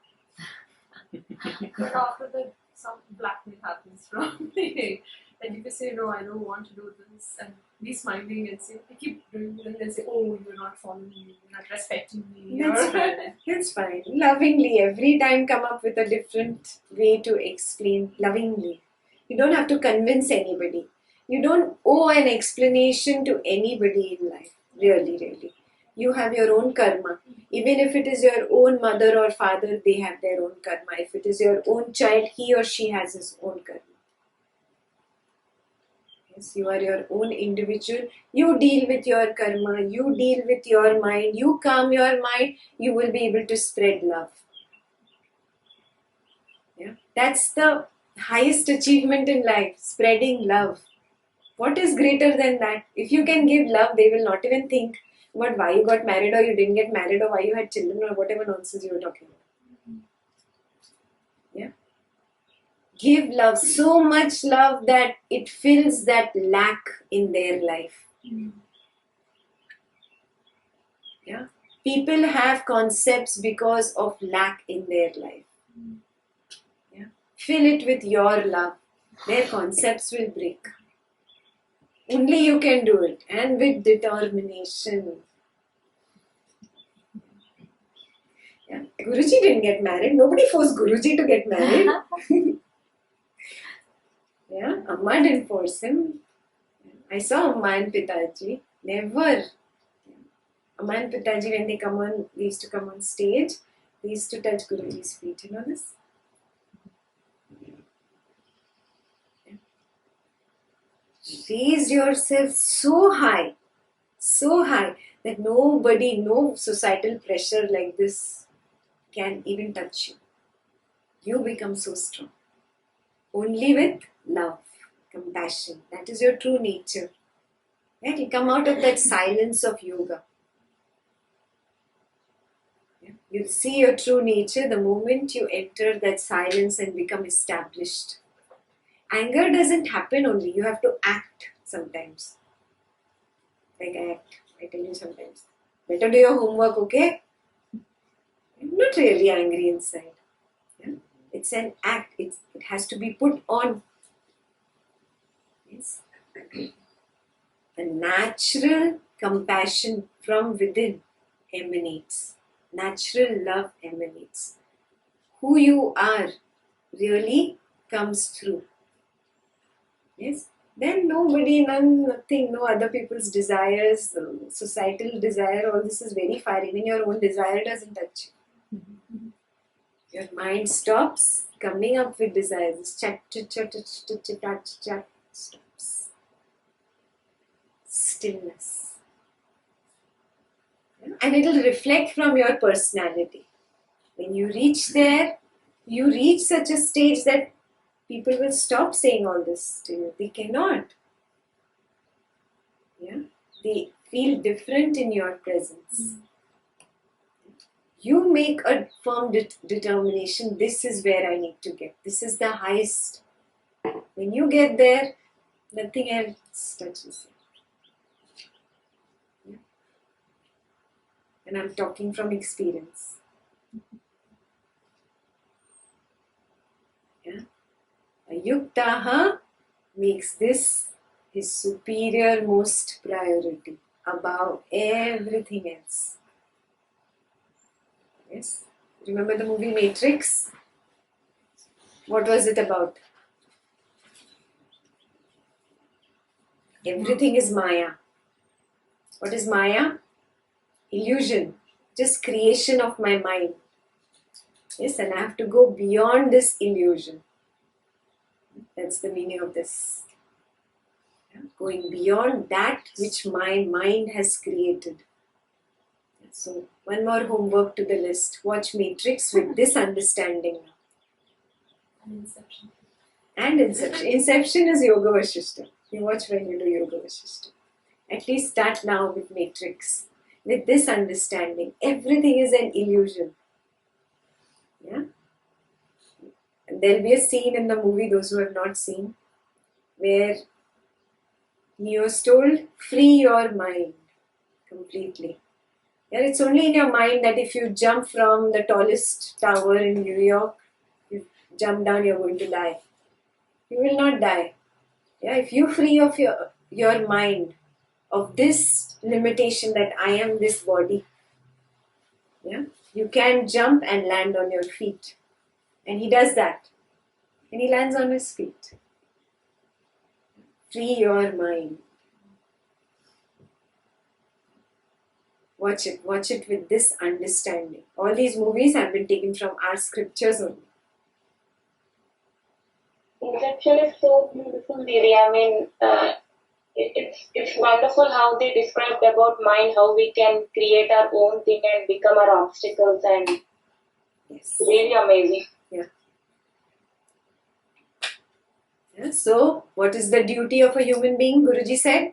But after that, some blackmail happens from the and if you say, no, I don't want to do this, and be smiling and say, I keep doing it, and then say, oh, you're not following me, you're not respecting me. That's fine. That's fine. Lovingly. Every time come up with a different way to explain. Lovingly. You don't have to convince anybody. You don't owe an explanation to anybody in life. Really, really. You have your own karma. Even if it is your own mother or father, they have their own karma. If it is your own child, he or she has his own karma. Yes, you are your own individual. You deal with your karma. You deal with your mind. You calm your mind. You will be able to spread love. Yeah, that's the highest achievement in life. Spreading love. What is greater than that? If you can give love, they will not even think about why you got married or you didn't get married or why you had children or whatever nonsense you were talking about. Yeah. Give love, so much love that it fills that lack in their life. Yeah. People have concepts because of lack in their life. Yeah. Fill it with your love. Their concepts will break. Only you can do it, and with determination. Yeah. Guruji didn't get married. Nobody forced Guruji to get married. Yeah, Amma didn't force him. I saw Amma and Pitaji. Never. Amma and Pitaji, when they used to come on stage, they used to touch Guruji's feet. You know this? Raise yourself so high that nobody, no societal pressure like this can even touch you. You become so strong. Only with love, compassion. That is your true nature. Right? You come out of that silence of yoga. You'll see your true nature the moment you enter that silence and become established. Anger doesn't happen only. You have to act sometimes. Like I tell you sometimes. Better do your homework, okay? I'm not really angry inside. Yeah? It's an act. It has to be put on. Yes. A natural compassion from within emanates. Natural love emanates. Who you are really comes through. Yes? Then nobody, nothing, no other people's desires, societal desire, all this is very far. Even your own desire doesn't touch you. Your mind stops coming up with desires. Chat, stops. Stillness. Yeah? And it will reflect from your personality. When you reach there, you reach such a stage that people will stop saying all this to you. They cannot. Yeah? They feel different in your presence. You make a firm determination. This is where I need to get. This is the highest. When you get there, nothing else touches you. Yeah? And I'm talking from experience. Yeah? A yuktaha makes this his superior most priority above everything else. Yes? Remember the movie Matrix? What was it about? Everything is Maya. What is Maya? Illusion. Just creation of my mind. Yes, and I have to go beyond this illusion. That's the meaning of this. Yeah? Going beyond that which my mind has created. So, one more homework to the list. Watch Matrix with this understanding. And Inception. And Inception. Inception is Yoga Vasishta. You watch when you do Yoga Vasishta. At least start now with Matrix. With this understanding. Everything is an illusion. Yeah? And there'll be a scene in the movie, those who have not seen, where Neo's told, free your mind completely. Yeah, it's only in your mind that if you jump from the tallest tower in New York, you jump down, you're going to die. You will not die. Yeah, if you free of your mind of this limitation that I am this body, yeah, you can jump and land on your feet. And he does that. And he lands on his feet. Free your mind. Watch it with this understanding. All these movies have been taken from our scriptures only. Inception is so beautiful, Didi. I mean, it's wonderful how they described about mind, how we can create our own thing and become our obstacles, and Yes. really amazing. Yeah, so, what is the duty of a human being? Guruji said.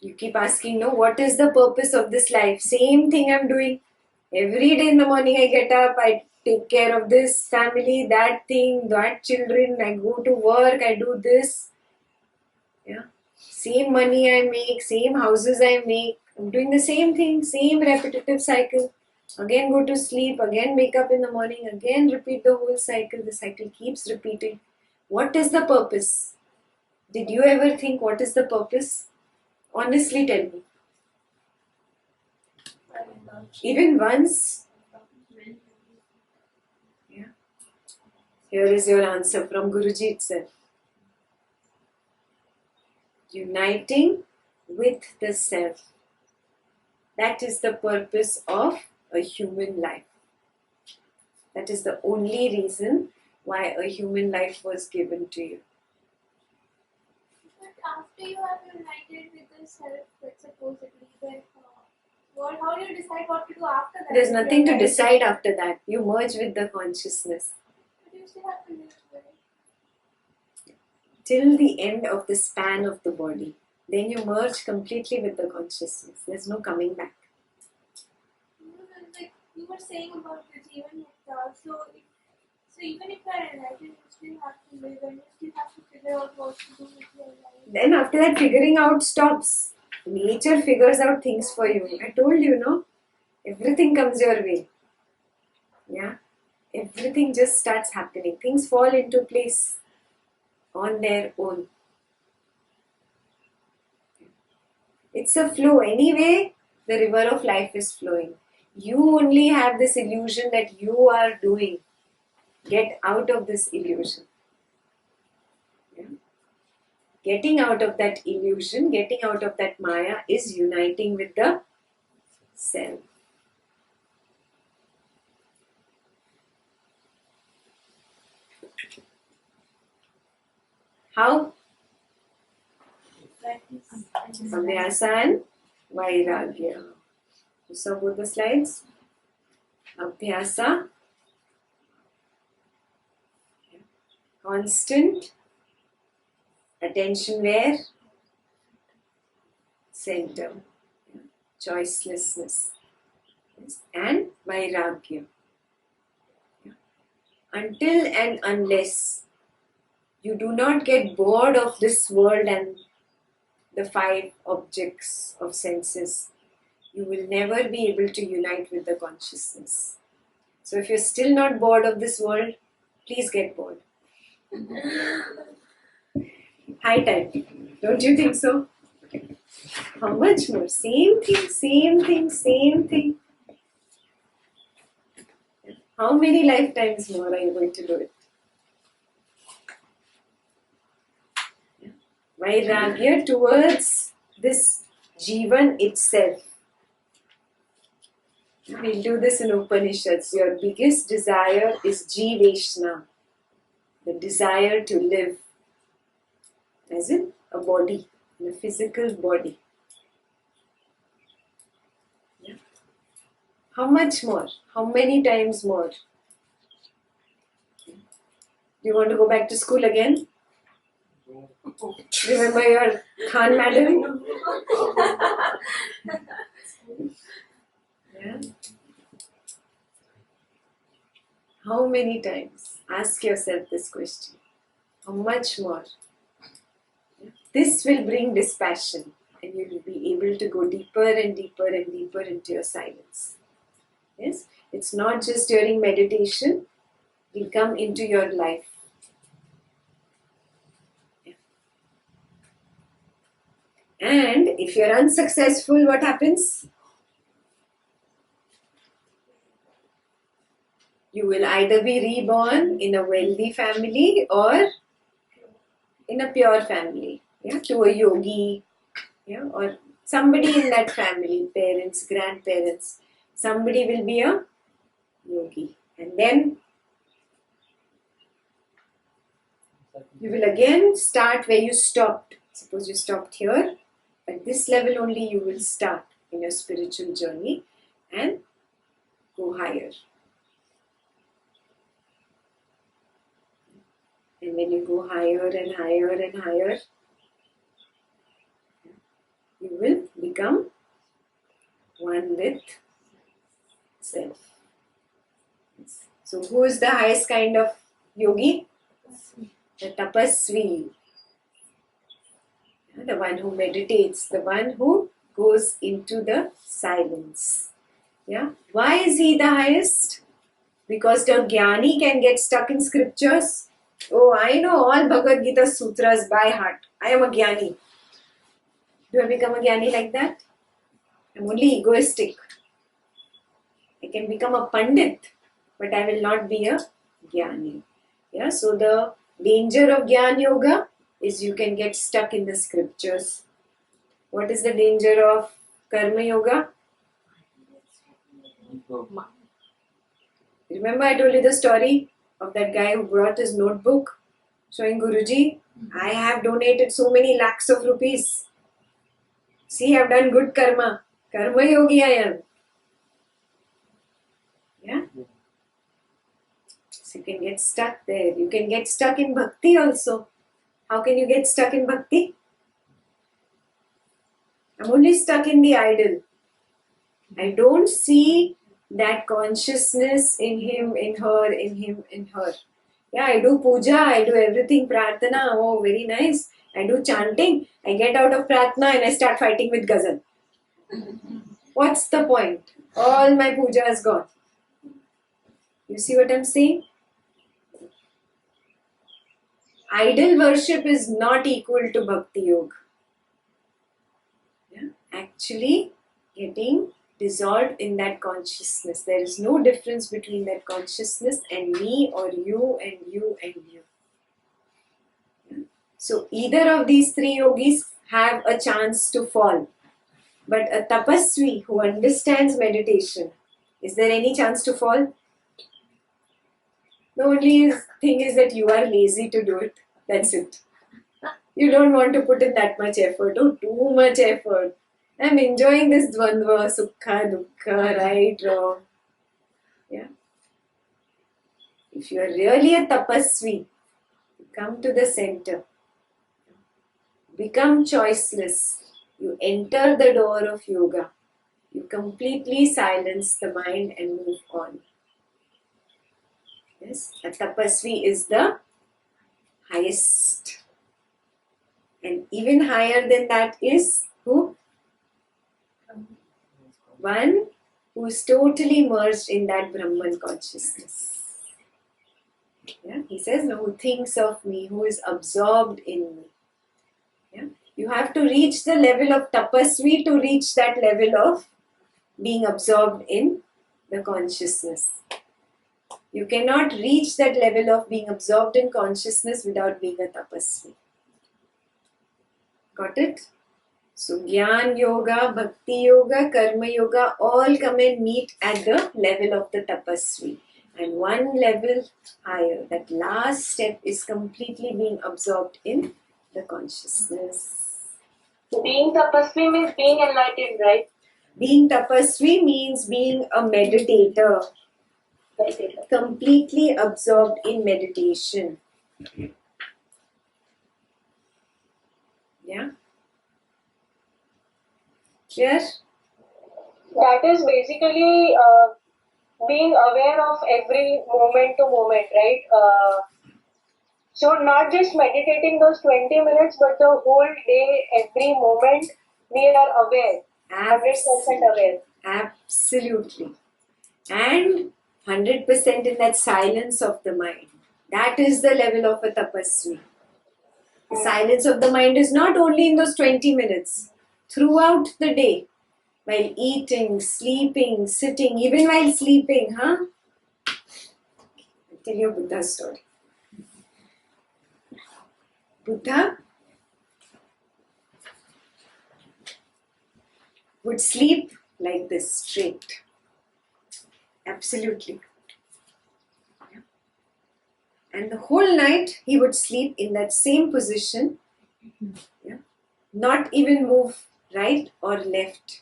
You keep asking, no, what is the purpose of this life? Same thing I'm doing. Every day in the morning I get up, I take care of this family, that thing, that children, I go to work, I do this. Yeah. Same money I make, same houses I make. I'm doing the same thing, same repetitive cycle. Again go to sleep, again wake up in the morning, again repeat the whole cycle. The cycle keeps repeating. What is the purpose? Did you ever think what is the purpose? Honestly tell me. Even once? Yeah. Here is your answer from Guruji itself. Uniting with the self. That is the purpose of a human life. That is the only reason why a human life was given to you. But after you have united with the self, like supposedly, then how do you decide what to do after that? There's nothing to decide after that. You merge with the consciousness. But you still have to live, right? Till the end of the span of the body. Then you merge completely with the consciousness. There's no coming back. Like you were saying about the Jivan Mukta, so even if you are enlightened, you still have to live and you still have to figure out what to do with your life. Then after that, figuring out stops. Nature figures out things for you. I told you, no? Everything comes your way. Yeah? Everything just starts happening. Things fall into place on their own. It's a flow. Anyway, the river of life is flowing. You only have this illusion that you are doing. Get out of this illusion. Yeah? Getting out of that illusion, getting out of that Maya is uniting with the self. How? Abhyasa and Vairagya. You saw both the slides? Abhyasa, constant attention where? Center. Choicelessness. Yes. And Vairagya. Until and unless you do not get bored of this world and the five objects of senses, you will never be able to unite with the consciousness. So if you're still not bored of this world, please get bored. High time. Don't you think so? How much more? Same thing, same thing, same thing. How many lifetimes more are you going to do it? Vairagya towards this Jivan itself. We'll do this in Upanishads. Your biggest desire is Jiveshna, the desire to live, as in a body, in a physical body. How much more? How many times more? Do you want to go back to school again? Remember your Khan madam? Yeah. How many times? Ask yourself this question. How much more? This will bring dispassion, and you will be able to go deeper and deeper and deeper into your silence. Yes? It's not just during meditation, it will come into your life. And if you're unsuccessful, what happens? You will either be reborn in a wealthy family or in a pure family, to a yogi, or somebody in that family, parents, grandparents, somebody will be a yogi. And then you will again start where you stopped. Suppose you stopped here. At this level only you will start in your spiritual journey and go higher. And when you go higher and higher and higher, you will become one with self. So who is the highest kind of yogi? The tapasvi. The one who meditates, the one who goes into the silence. Yeah. Why is he the highest? Because the jnani can get stuck in scriptures. Oh, I know all Bhagwad Gita sutras by heart. I am a jnani. Do I become a jnani like that? I'm only egoistic. I can become a pandit, but I will not be a jnani. Yeah. So the danger of jnana yoga is you can get stuck in the scriptures. What is the danger of karma yoga? Remember I told you the story of that guy who brought his notebook showing Guruji, I have donated so many lakhs of rupees. See, I have done good karma. Karma yogi I am. Yeah? So you can get stuck there. You can get stuck in bhakti also. How can you get stuck in bhakti? I'm only stuck in the idol. I don't see that consciousness in him, in her, in him, in her. Yeah, I do puja, I do everything, prarthana, oh very nice. I do chanting, I get out of prarthana and I start fighting with ghazal. What's the point? All my puja is gone. You see what I'm saying? Idol worship is not equal to bhakti yoga. Yeah? Actually getting dissolved in that consciousness. There is no difference between that consciousness and me or you and you and you. Yeah? So either of these three yogis have a chance to fall. But a tapasvi who understands meditation, is there any chance to fall? The only thing is that you are lazy to do it. That's it. You don't want to put in that much effort. Oh, too much effort. I'm enjoying this dvandva, sukha, dukkha, right, wrong. Yeah. If you are really a tapasvi, come to the center. Become choiceless. You enter the door of yoga. You completely silence the mind and move on. Yes, a tapasvi is the highest. And even higher than that is who? One who is totally merged in that Brahman consciousness. Yeah? He says, no, who thinks of me, who is absorbed in me. Yeah? You have to reach the level of tapasvi to reach that level of being absorbed in the consciousness. You cannot reach that level of being absorbed in consciousness without being a tapasvi. Got it? So Jnana Yoga, Bhakti Yoga, Karma Yoga all come and meet at the level of the tapasvi. And one level higher, that last step is completely being absorbed in the consciousness. Being tapasvi means being enlightened, right? Being tapasvi means being a meditator, completely absorbed in meditation. Yeah? Clear? That is basically being aware of every moment to moment, right? So not just meditating those 20 minutes, but the whole day, every moment, we are aware, 100% aware. Absolutely. And 100% in that silence of the mind. That is the level of a tapasvi. The silence of the mind is not only in those 20 minutes, throughout the day. While eating, sleeping, sitting, even while sleeping, huh? I'll tell you a Buddha story. Buddha would sleep like this, straight. Absolutely. And the whole night he would sleep in that same position, yeah? Not even move right or left.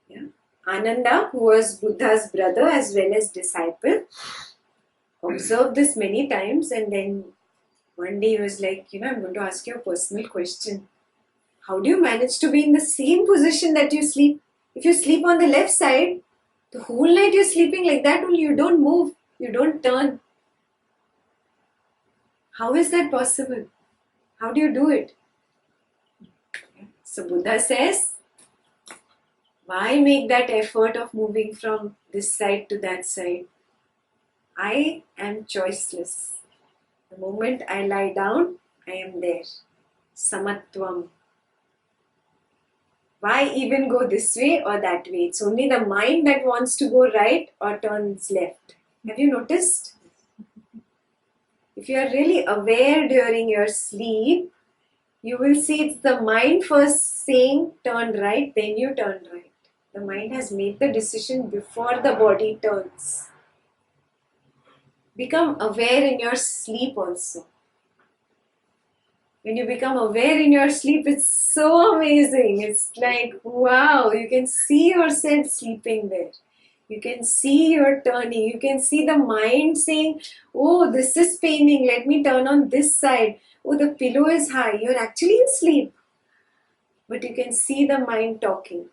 Yeah? Ananda, who was Buddha's brother as well as disciple, observed this many times, and then one day he was like, I'm going to ask you a personal question. How do you manage to be in the same position that you sleep? If you sleep on the left side, the whole night you're sleeping like that only, you don't move, you don't turn. How is that possible? How do you do it? So Buddha says, why make that effort of moving from this side to that side? I am choiceless. The moment I lie down, I am there. Samatvam. Why even go this way or that way? It's only the mind that wants to go right or turns left. Have you noticed? If you are really aware during your sleep, you will see it's the mind first saying turn right, then you turn right. The mind has made the decision before the body turns. Become aware in your sleep also. When you become aware in your sleep, it's so amazing. It's like, wow, you can see yourself sleeping there. You can see your turning. You can see the mind saying, oh, this is paining. Let me turn on this side. Oh, the pillow is high. You're actually in sleep. But you can see the mind talking.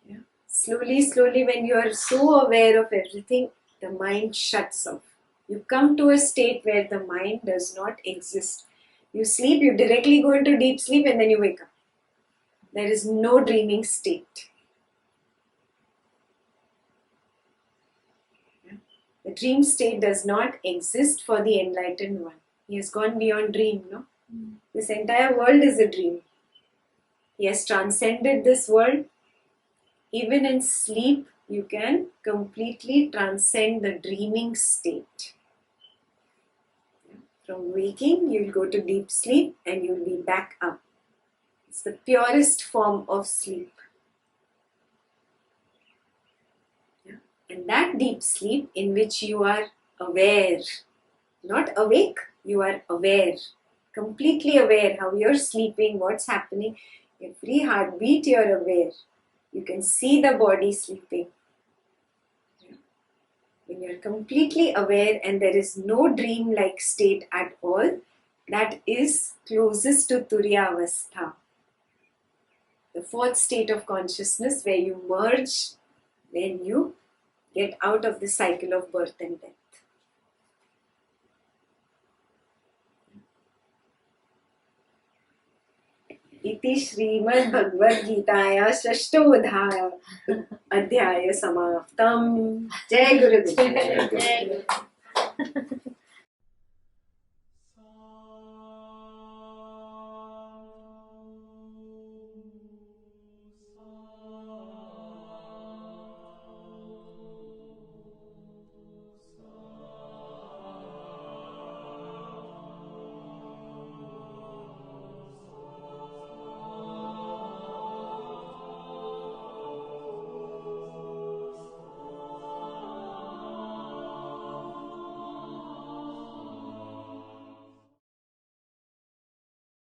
Yeah. Slowly, slowly, when you are so aware of everything, the mind shuts off. You come to a state where the mind does not exist. You sleep, you directly go into deep sleep, and then you wake up. There is no dreaming state. The dream state does not exist for the enlightened one. He has gone beyond dream, no? This entire world is a dream. He has transcended this world. Even in sleep, you can completely transcend the dreaming state. From waking, you'll go to deep sleep and you'll be back up. It's the purest form of sleep. And that deep sleep in which you are aware, not awake, you are aware, completely aware how you're sleeping, what's happening. Every heartbeat you're aware. You can see the body sleeping. When you're completely aware and there is no dream-like state at all, that is closest to Turiya Avastha. The fourth state of consciousness where you merge when you get out of the cycle of birth and death. इति श्रीमद् भगवद गीताया षष्ठो अध्याय समाप्तम्. जय गुरुदेव.